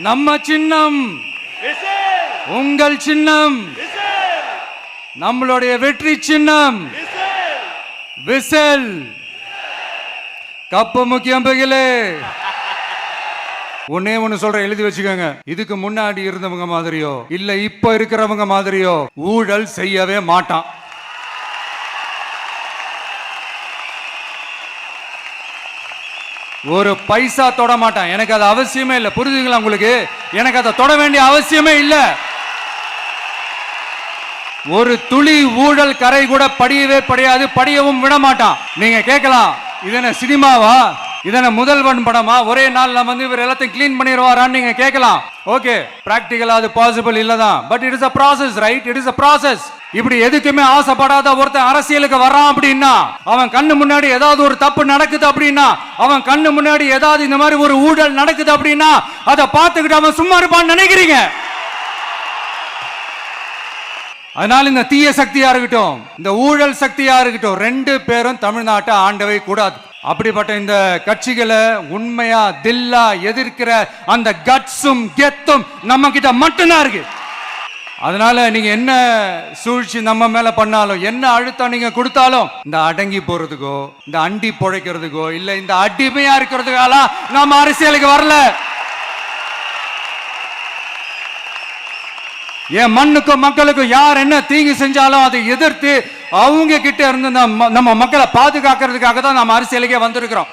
நம்ம சின்னம், உங்கள் சின்னம், நம்மளுடைய வெற்றி சின்னம் விசில். கப்பு முக்கியம் பகிலே. ஒன்னே ஒண்ணு சொல்ற, எழுதி வச்சுக்கோங்க. இதுக்கு முன்னாடி இருந்தவங்க மாதிரியோ இல்ல இப்ப இருக்கிறவங்க மாதிரியோ ஊழல் செய்யவே மாட்டான். ஒரு பைசா தொட மாட்டான். எனக்கு அது அவசியமே இல்லை. புரிஞ்சுங்களா உங்களுக்கு? எனக்கு அதை தொட வேண்டிய அவசியமே இல்லை. ஒரு துளி ஊழல் கரை கூட படியவே படியாது, படியவும் விட மாட்டான். நீங்க கேட்கலாம், இது என்ன சினிமாவா, இதன முதல்வன் படமா, ஒரே நாள் நம்ம வந்து இவர் எல்லாத்தையும் கிளீன் பண்ணிடுவாரான்னு நீங்க கேட்கலாம். ஓகே, பிராக்டிகலா அது பாசிபிள் இல்லதான். But it is a process, right? It is a process. இப்படி எதுக்குமே ஆசைப்படாத ஒருத்தன் அரசியலுக்கு வர்றான் அப்படின்னா, அவன் கண்ணு முன்னாடி ஏதாவது ஒரு தப்பு நடக்குது அப்படின்னா, அவன் கண்ணு முன்னாடி ஏதாவது இந்த மாதிரி ஒரு ஊழல் நடக்குது அப்படின்னா, அதை பார்த்துக்கிட்டு அவன் சும்மா இருப்பான்னு நினைக்கிறீங்க? அதனால இந்த தீய சக்தியா இருக்கட்டும், இந்த ஊழல் சக்தியா இருக்கட்டும், ரெண்டு பேரும் தமிழ்நாட்டை ஆண்டவே கூடாது. அப்படிப்பட்ட இந்த கட்சிகளை உண்மையா தில்லா எதிர்க்கிற அந்த கட்ஸும் கெத்தும் நம்ம கிட்ட மட்டும்தான் இருக்கு. அதனால நீங்க என்ன சூழ்ச்சி நம்ம மேல பண்ணாலும், என்ன அழுத்தம் நீங்க கொடுத்தாலும், இந்த அடங்கி போறதுக்கோ இந்த அண்டி பொழைக்கிறதுக்கோ இல்ல இந்த அடிமையா இருக்கிறதுக்கால நாம அரசியலுக்கு வரல. என் மண்ணுக்கும் மக்களுக்கும் யார் என்ன தீங்கு செஞ்சாலும் அதை எதிர்த்து அவங்க கிட்ட இருந்து நம்ம மக்களை பாதுகாக்கிறதுக்காக தான் நம்ம அரசியலுக்கே வந்திருக்கிறோம்.